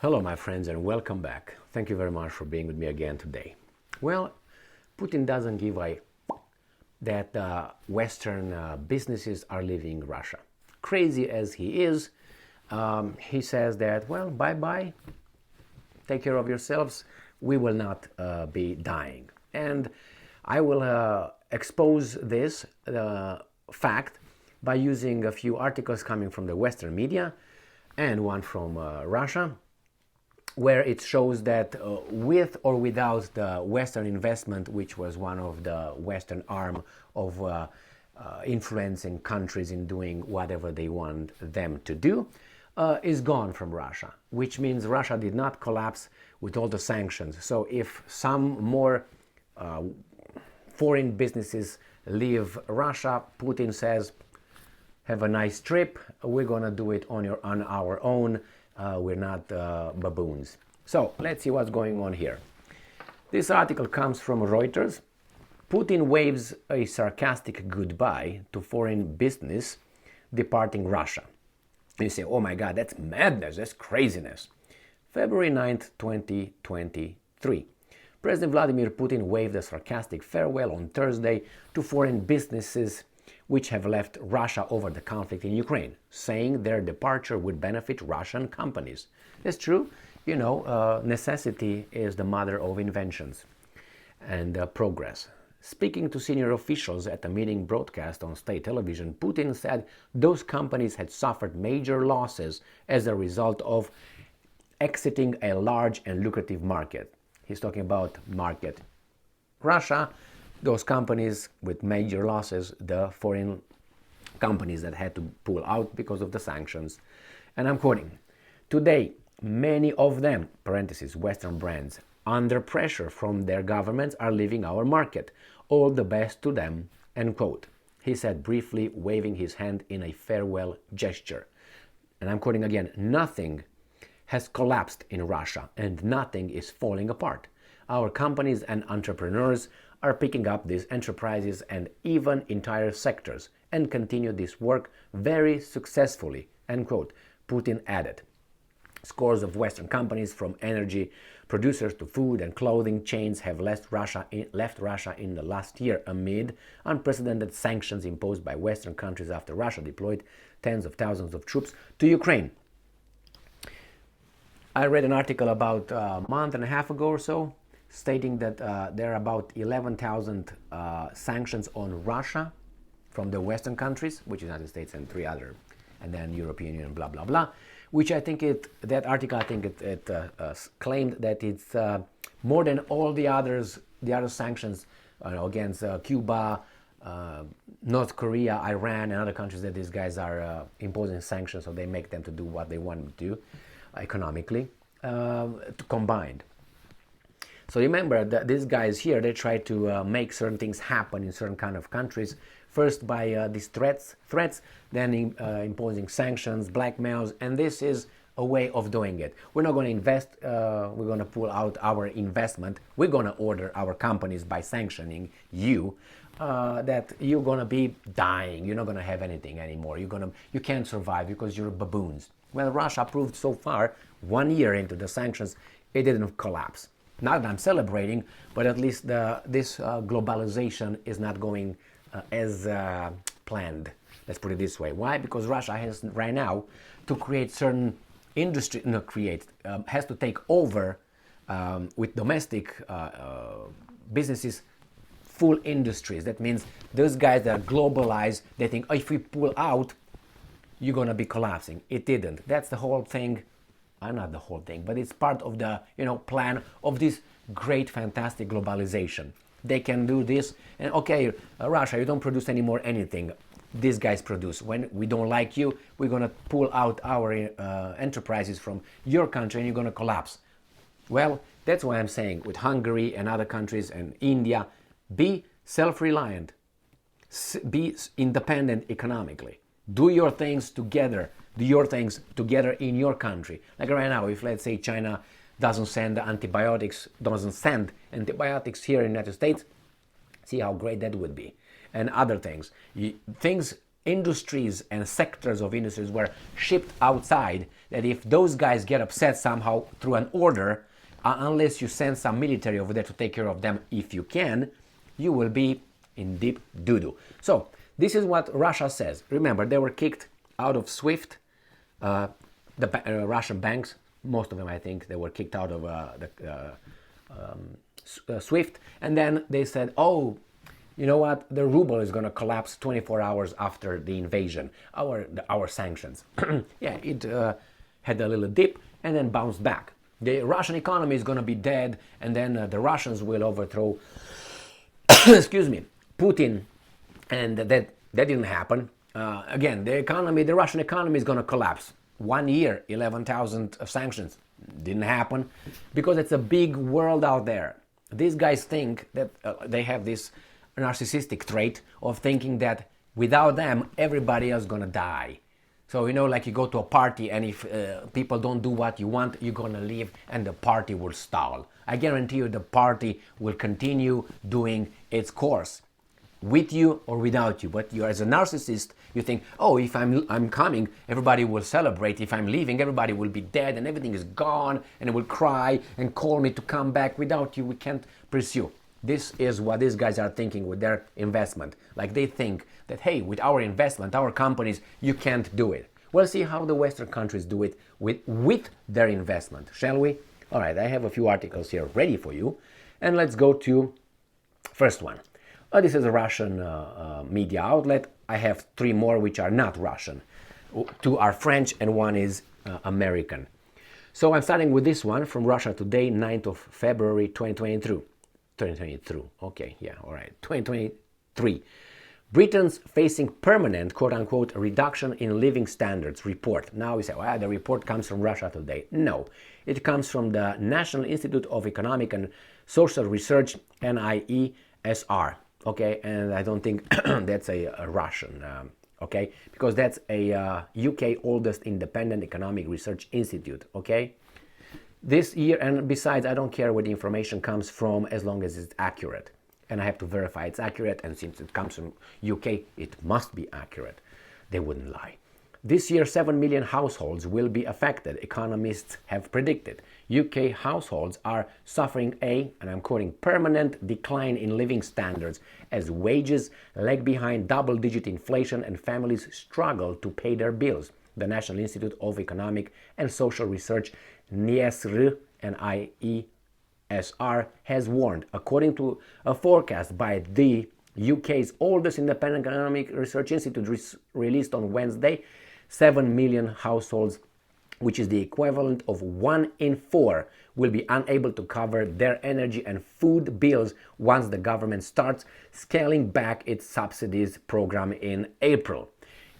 Hello, my friends, and welcome back. Thank you very much for being with me again today. Well, Putin doesn't give a that Western businesses are leaving Russia. Crazy as he is, he says that, well, bye-bye, take care of yourselves, we will not be dying. And I will expose this fact by using a few articles coming from the Western media and one from Russia, where it shows that with or without the Western investment, which was one of the Western arm of influencing countries in doing whatever they want them to do, is gone from Russia, which means Russia did not collapse with all the sanctions. So if some more foreign businesses leave Russia, Putin says, have a nice trip, we're gonna do it on our own. We're not baboons. So let's see what's going on here. This article comes from Reuters. Putin waves a sarcastic goodbye to foreign business departing Russia. You say, oh my God, that's madness, that's craziness. February 9th, 2023. President Vladimir Putin waved a sarcastic farewell on Thursday to foreign businesses which have left Russia over the conflict in Ukraine, saying their departure would benefit Russian companies. It's true, you know, necessity is the mother of inventions and progress. Speaking to senior officials at a meeting broadcast on state television, Putin said those companies had suffered major losses as a result of exiting a large and lucrative market. He's talking about market Russia. Those companies with major losses, the foreign companies that had to pull out because of the sanctions. And I'm quoting, today, many of them, parentheses, Western brands, under pressure from their governments are leaving our market. All the best to them, end quote. He said, briefly waving his hand in a farewell gesture. And I'm quoting again, nothing has collapsed in Russia and nothing is falling apart. Our companies and entrepreneurs are picking up these enterprises and even entire sectors and continue this work very successfully, end quote, Putin added. Scores of Western companies, from energy producers to food and clothing chains, have left Russia in the last year amid unprecedented sanctions imposed by Western countries after Russia deployed tens of thousands of troops to Ukraine. I read an article about a month and a half ago or so, stating that there are about 11,000 sanctions on Russia from the Western countries, which is United States and three other, and then European Union, blah, blah, blah, which I think that article, I think it claimed that it's more than all the other sanctions against Cuba, North Korea, Iran, and other countries that these guys are imposing sanctions, so they make them to do what they want them to do economically, combined. So remember that these guys here, they try to make certain things happen in certain kind of countries. First by these threats, then imposing sanctions, blackmails, and this is a way of doing it. We're not going to invest, we're going to pull out our investment. We're going to order our companies by sanctioning you, that you're going to be dying. You're not going to have anything anymore. You can't survive because you're baboons. Well, Russia proved so far, 1 year into the sanctions, it didn't collapse. Not that I'm celebrating, but at least this globalization is not going as planned. Let's put it this way. Why? Because Russia has right now to create certain industry, has to take over with domestic businesses, full industries. That means those guys that are globalized, they think, oh, if we pull out, you're going to be collapsing. It didn't. That's the whole thing. Not the whole thing, but it's part of the plan of this great, fantastic globalization. They can do this, and okay, Russia, you don't produce anymore anything. These guys produce. When we don't like you, we're gonna pull out our enterprises from your country, and you're gonna collapse. Well, that's why I'm saying with Hungary and other countries and India, be self-reliant, be independent economically. Do your things together. Do your things together in your country. Like right now, if let's say China doesn't send antibiotics here in the United States, see how great that would be. And other things. Things industries and sectors of industries were shipped outside, that if those guys get upset somehow through an order, unless you send some military over there to take care of them if you can, you will be in deep doo-doo. So this is what Russia says. Remember, they were kicked out of SWIFT, the Russian banks, most of them I think, they were kicked out of SWIFT, and then they said, oh, you know what, the ruble is going to collapse 24 hours after the invasion, our sanctions. Yeah, it had a little dip and then bounced back. The Russian economy is going to be dead, and then the Russians will overthrow, excuse me, Putin, and that didn't happen. Again, the Russian economy is going to collapse. 1 year, 11,000 sanctions. Didn't happen because it's a big world out there. These guys think that they have this narcissistic trait of thinking that without them, everybody else is going to die. So, you know, like you go to a party and if people don't do what you want, you're going to leave and the party will stall. I guarantee you the party will continue doing its course, with you or without you. But you, as a narcissist, you think, oh, if I'm coming, everybody will celebrate. If I'm leaving, everybody will be dead and everything is gone and it will cry and call me to come back. Without you, we can't pursue. This is what these guys are thinking with their investment. Like they think that, hey, with our investment, our companies, you can't do it. We'll see how the Western countries do it with their investment, shall we? All right, I have a few articles here ready for you. And let's go to first one. This is a Russian media outlet. I have 3 more which are not Russian. 2 are French and 1 is American. So I'm starting with this one from Russia Today, 9th of February 2023. 2023, okay, yeah, all right, 2023. Britain's facing permanent, quote-unquote, reduction in living standards report. Now we say, well, the report comes from Russia Today. No, it comes from the National Institute of Economic and Social Research, NIESR. Okay, and I don't think that's a Russian, okay, because that's a UK oldest independent economic research institute, okay. This year, and besides, I don't care where the information comes from as long as it's accurate. And I have to verify it's accurate, and since it comes from UK, it must be accurate. They wouldn't lie. This year, 7 million households will be affected, economists have predicted. UK households are suffering and I'm quoting, permanent decline in living standards as wages lag behind double-digit inflation and families struggle to pay their bills. The National Institute of Economic and Social Research, NIESR, NIESR, has warned, according to a forecast by the UK's oldest independent economic research institute released on Wednesday, 7 million households, which is the equivalent of 1 in 4, will be unable to cover their energy and food bills once the government starts scaling back its subsidies program in April.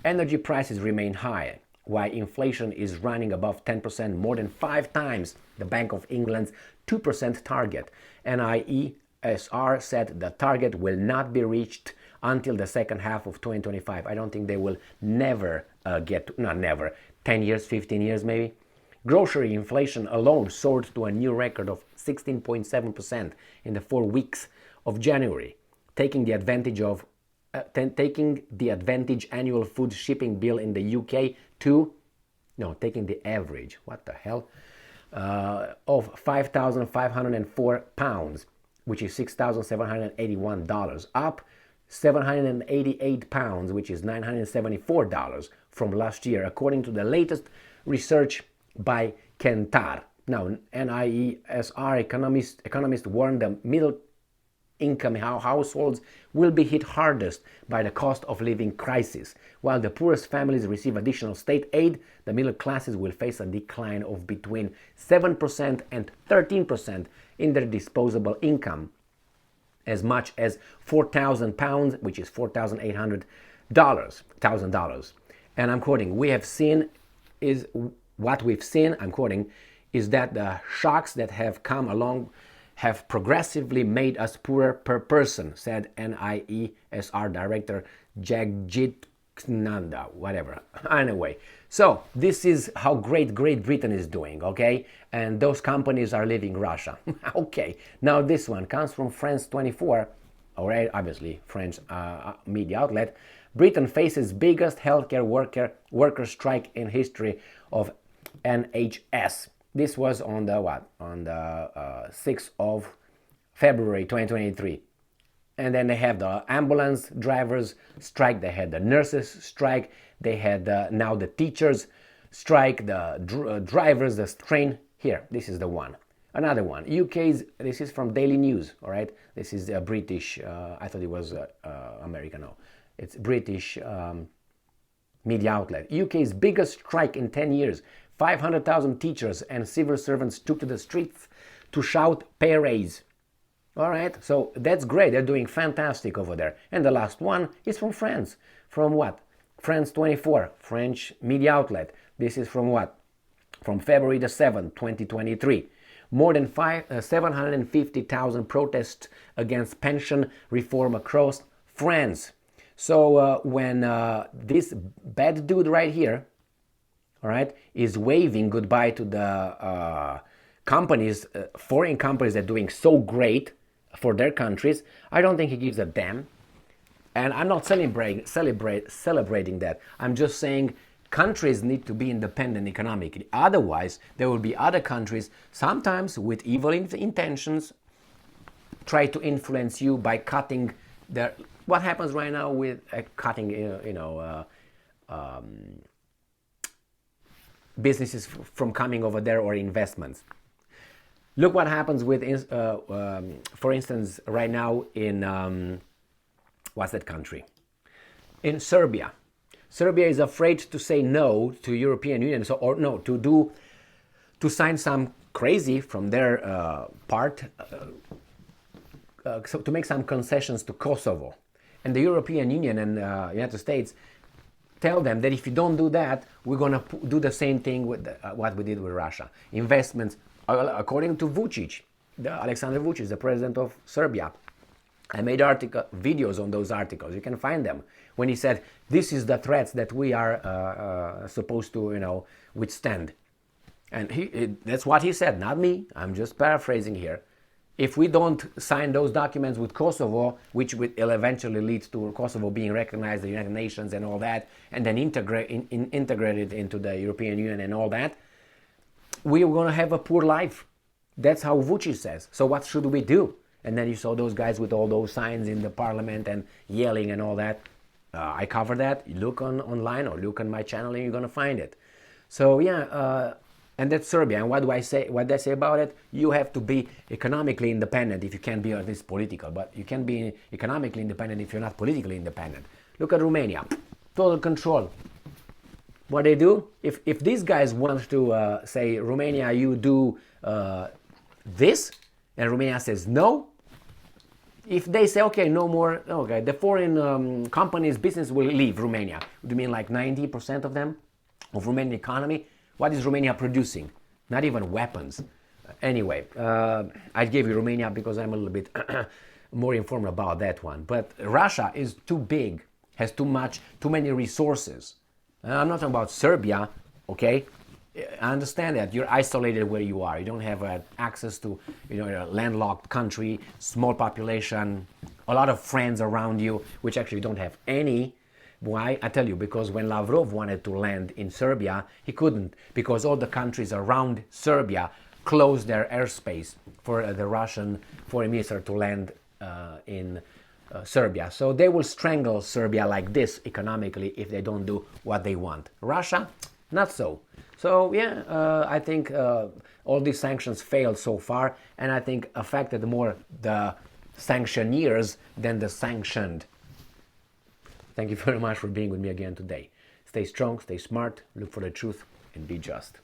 Energy prices remain high, while inflation is running above 10%, more than 5 times the Bank of England's 2% target. NIESR said the target will not be reached until the second half of 2025. I don't think they will never not never, 10 years, 15 years maybe. Grocery inflation alone soared to a new record of 16.7% in the 4 weeks of January, taking the advantage annual food shipping bill in the UK to, taking the average, what the hell, of £5,504, which is $6,781, up £788, which is $974 from last year, according to the latest research by Kantar. Now, NIESR economists warn the middle-income households will be hit hardest by the cost of living crisis. While the poorest families receive additional state aid, the middle classes will face a decline of between 7% and 13% in their disposable income, as much as £4,000, which is $4,800. And I'm quoting, I'm quoting, is that the shocks that have come along have progressively made us poorer per person, said NIESR Director Jagjit Nanda, whatever. Anyway, so this is how Great Britain is doing, okay? And those companies are leaving Russia. Okay, now this one comes from France 24, alright, obviously French media outlet. Britain faces biggest healthcare worker strike in history of NHS. This was on the what? On the 6th of February 2023. And then they have the ambulance drivers strike, they had the nurses strike, they had now the teachers strike, the drivers, the train. Here, this is the one. Another one. UK's, this is from Daily News, all right? This is British, I thought it was American, no. It's British media outlet. UK's biggest strike in 10 years. 500,000 teachers and civil servants took to the streets to shout pay raise. All right, so that's great. They're doing fantastic over there. And the last one is from France. From what? France 24, French media outlet. This is from what? From February the 7th, 2023. More than 750,000 protests against pension reform across France. So when this bad dude right here, all right, is waving goodbye to the companies, foreign companies that are doing so great for their countries, I don't think he gives a damn. And I'm not celebrating that. I'm just saying countries need to be independent economically. Otherwise, there will be other countries, sometimes with evil intentions, try to influence you by cutting their... What happens right now with cutting, businesses from coming over there or investments. Look what happens with, for instance, right now in, what's that country? In Serbia. Serbia is afraid to say no to European Union, to sign some crazy from their part, so to make some concessions to Kosovo. And the European Union and United States tell them that if you don't do that, we're going to do the same thing with what we did with Russia. Investments, according to Vucic, Alexander Vucic, the president of Serbia. I made videos on those articles. You can find them. When he said, this is the threats that we are supposed to, withstand. And that's what he said, not me. I'm just paraphrasing here. If we don't sign those documents with Kosovo, which will eventually lead to Kosovo being recognized, the United Nations and all that, and then integrated into the European Union and all that, we're going to have a poor life. That's how Vucic says. So what should we do? And then you saw those guys with all those signs in the parliament and yelling and all that. I cover that. You look online or look on my channel and you're going to find it. So yeah, and that's Serbia. And what do I say? What do I say about it? You have to be economically independent if you can't be at least political. But you can be economically independent if you're not politically independent. Look at Romania. Total control. What they do? If these guys want to say, Romania, you do this, and Romania says no, if they say, okay, no more, okay, the foreign companies' business will leave Romania. Do you mean like 90% of them, of Romanian economy? What is Romania producing? Not even weapons. Anyway, I gave you Romania because I'm a little bit more informed about that one. But Russia is too big, has too many resources. I'm not talking about Serbia, okay? I understand that you're isolated where you are. You don't have access to, a landlocked country, small population, a lot of friends around you, which actually don't have any. Why? I tell you, because when Lavrov wanted to land in Serbia, he couldn't, because all the countries around Serbia closed their airspace for the Russian foreign minister to land in Serbia. So they will strangle Serbia like this economically if they don't do what they want. Russia, not so. So yeah, I think all these sanctions failed so far, and I think affected more the sanctioneers than the sanctioned. Thank you very much for being with me again today. Stay strong, stay smart, look for the truth, and be just.